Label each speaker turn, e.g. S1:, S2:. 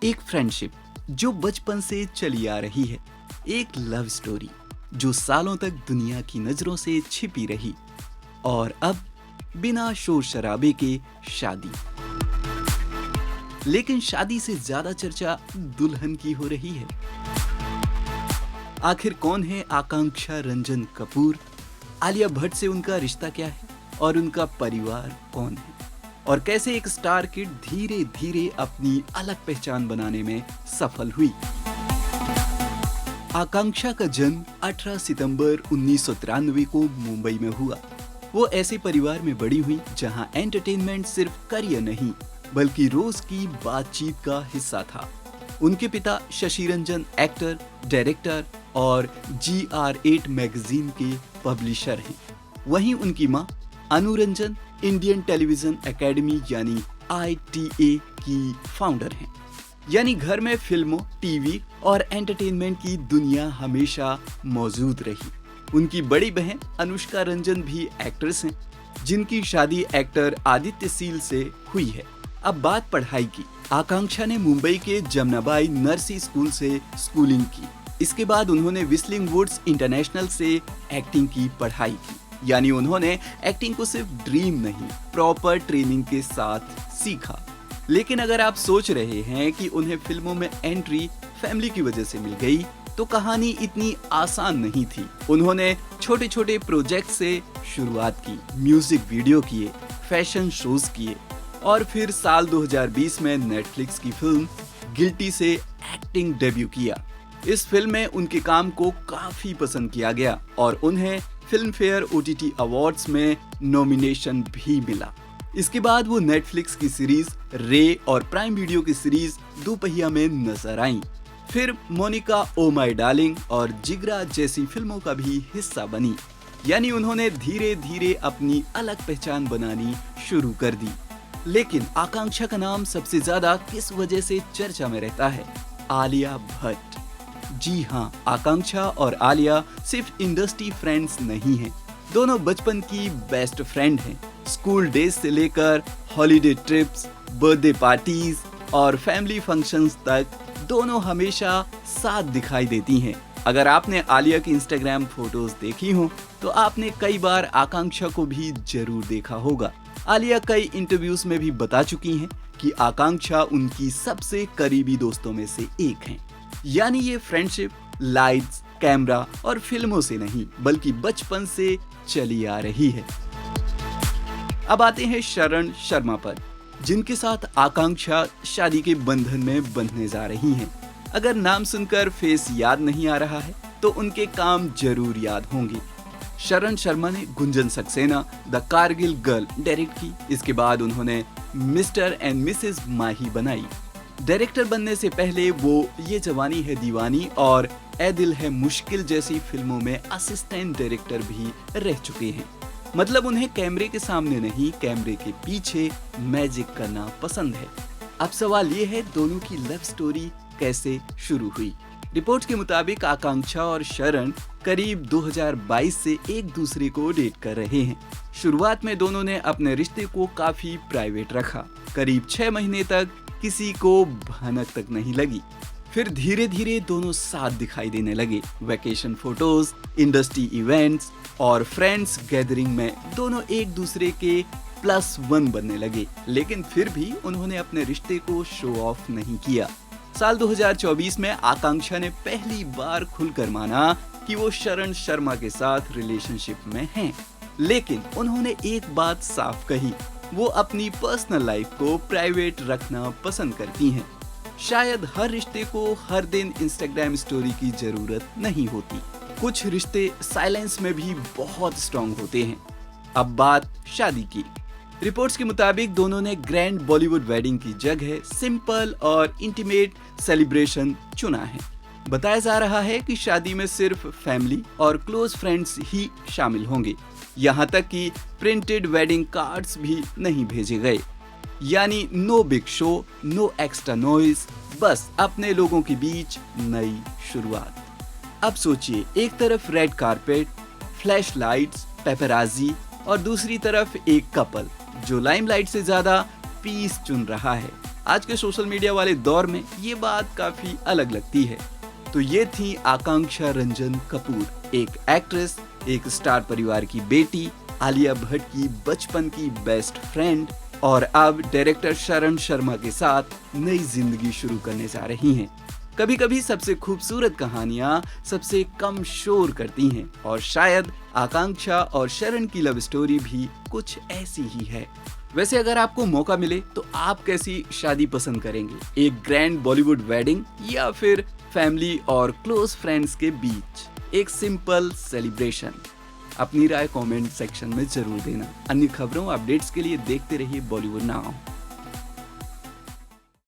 S1: एक फ्रेंडशिप जो बचपन से चली आ रही है, एक लव स्टोरी जो सालों तक दुनिया की नजरों से छिपी रही और अब बिना शोर शराबे के शादी। लेकिन शादी से ज्यादा चर्चा दुल्हन की हो रही है। आखिर कौन है आकांक्षा रंजन कपूर? आलिया भट्ट से उनका रिश्ता क्या है और उनका परिवार कौन है? और कैसे एक स्टार किड धीरे धीरे अपनी अलग पहचान बनाने में सफल हुई। आकांक्षा का जन्म 18 सितंबर 1993 को मुंबई में हुआ। वो ऐसे परिवार में बड़ी हुई जहां एंटरटेनमेंट सिर्फ करियर नहीं बल्कि रोज की बातचीत का हिस्सा था। उनके पिता शशि रंजन एक्टर, डायरेक्टर और GR8 मैगजीन के पब्लिशर हैं। वहीं उनकी मां अनु रंजन इंडियन टेलीविजन एकेडमी यानी ITA की फाउंडर हैं। यानी घर में फिल्मों, टीवी और एंटरटेनमेंट की दुनिया हमेशा मौजूद रही। उनकी बड़ी बहन अनुष्का रंजन भी एक्ट्रेस हैं, जिनकी शादी एक्टर आदित्य सील से हुई है। अब बात पढ़ाई की। आकांक्षा ने मुंबई के जमनाबाई नरसी स्कूल से स्कूलिंग की। इसके बाद उन्होंने विस्लिंग वुड्स इंटरनेशनल से एक्टिंग की पढ़ाई की। यानी उन्होंने एक्टिंग को सिर्फ ड्रीम नहीं, प्रॉपर ट्रेनिंग के साथ सीखा। लेकिन अगर आप सोच रहे हैं कि उन्हें फिल्मों में एंट्री फैमिली की वजह से मिल गई, तो कहानी इतनी आसान नहीं थी। उन्होंने छोटे छोटे प्रोजेक्ट से शुरुआत की, म्यूजिक वीडियो किए, फैशन शोज किए और फिर साल 2020 में नेटफ्लिक्स की फिल्म गिल्टी से एक्टिंग डेब्यू किया। इस फिल्म में उनके काम को काफी पसंद किया गया और उन्हें फिल्म फेयर OTT अवार्ड्स में नॉमिनेशन भी मिला। इसके बाद वो नेटफ्लिक्स की सीरीज रे और प्राइम वीडियो की सीरीज दोपहिया में नजर आईं। फिर मोनिका ओ माय डार्लिंग और जिगरा जैसी फिल्मों का भी हिस्सा बनी। यानी उन्होंने धीरे धीरे अपनी अलग पहचान बनानी शुरू कर दी। लेकिन आकांक्षा का नाम सबसे ज्यादा किस वजह से चर्चा में रहता है? आलिया भट्ट। जी हाँ, आकांक्षा और आलिया सिर्फ इंडस्ट्री फ्रेंड्स नहीं हैं, दोनों बचपन की बेस्ट फ्रेंड हैं। स्कूल डेज से लेकर हॉलिडे ट्रिप्स, बर्थडे पार्टीज और फैमिली फंक्शंस तक दोनों हमेशा साथ दिखाई देती हैं। अगर आपने आलिया की इंस्टाग्राम फोटोज देखी हो तो आपने कई बार आकांक्षा को भी जरूर देखा होगा। आलिया कई इंटरव्यूज में भी बता चुकी हैं कि आकांक्षा उनकी सबसे करीबी दोस्तों में से एक हैं। यानी ये फ्रेंडशिप लाइट्स, कैमरा और फिल्मों से नहीं बल्कि बचपन से चली आ रही है। अब आते हैं शरण शर्मा पर, जिनके साथ आकांक्षा शादी के बंधन में बंधने जा रही हैं। अगर नाम सुनकर फेस याद नहीं आ रहा है तो उनके काम जरूर याद होंगे। शरण शर्मा ने Gunjan Saxena the Kargil girl direct की। इसके बाद उन्होंने मिस्टर एंड मिसेस माही बनाई। डायरेक्टर बनने से पहले वो ये जवानी है दीवानी और ए दिल है मुश्किल जैसी फिल्मों में असिस्टेंट डायरेक्टर भी रह चुके हैं। मतलब उन्हें कैमरे के सामने नहीं, कैमरे के पीछे मैजिक करना पसंद है। अब सवाल ये है, दोनों की लव स्टोरी कैसे शुरू हुई? रिपोर्ट के मुताबिक आकांक्षा और शरण करीब 2022 से एक दूसरे को डेट कर रहे हैं। शुरुआत में दोनों ने अपने रिश्ते को काफी प्राइवेट रखा। करीब 6 महीने तक किसी को भनक तक नहीं लगी। फिर धीरे धीरे दोनों साथ दिखाई देने लगे। वेकेशन फोटोज, इंडस्ट्री इवेंट्स और फ्रेंड्स गैदरिंग में दोनों एक दूसरे के +1 बनने लगे। लेकिन फिर भी उन्होंने अपने रिश्ते को शो ऑफ नहीं किया। साल 2024 में आकांक्षा ने पहली बार खुलकर माना कि वो शरण शर्मा के साथ रिलेशनशिप में हैं। लेकिन उन्होंने एक बात साफ कही, वो अपनी पर्सनल लाइफ को प्राइवेट रखना पसंद करती हैं। शायद हर रिश्ते को हर दिन इंस्टाग्राम स्टोरी की जरूरत नहीं होती। कुछ रिश्ते साइलेंस में भी बहुत स्ट्रॉन्ग होते हैं। अब बात शादी की। रिपोर्ट्स के मुताबिक दोनों ने ग्रैंड बॉलीवुड वेडिंग की जगह सिंपल और इंटीमेट सेलिब्रेशन चुना है। बताया जा रहा है कि शादी में सिर्फ फैमिली और क्लोज फ्रेंड्स ही शामिल होंगे। यहाँ तक कि प्रिंटेड वेडिंग कार्ड्स भी नहीं भेजे गए। यानी no big show, no extra noise, बस अपने लोगों के बीच नई शुरुआत। अब सोचिए, एक तरफ red carpet, flash lights, paparazzi और दूसरी तरफ एक कपल जो लाइमलाइट से ज्यादा पीस चुन रहा है। आज के सोशल मीडिया वाले दौर में ये बात काफी अलग लगती है। तो ये थी आकांक्षा रंजन कपूर, एक एक्ट्रेस, एक स्टार परिवार की बेटी, आलिया भट्ट की बचपन की बेस्ट फ्रेंड और अब डायरेक्टर शरण शर्मा के साथ नई जिंदगी शुरू करने जा रही हैं। कभी कभी सबसे खूबसूरत कहानियां सबसे कम शोर करती हैं और शायद आकांक्षा और शरण की लव स्टोरी भी कुछ ऐसी ही है। वैसे अगर आपको मौका मिले तो आप कैसी शादी पसंद करेंगे, एक ग्रैंड बॉलीवुड वेडिंग या फिर फैमिली और क्लोज फ्रेंड्स के बीच एक सिंपल सेलिब्रेशन? अपनी राय कमेंट सेक्शन में जरूर देना। अन्य खबरों अपडेट्स के लिए देखते रहिए बॉलीवुड नाउ।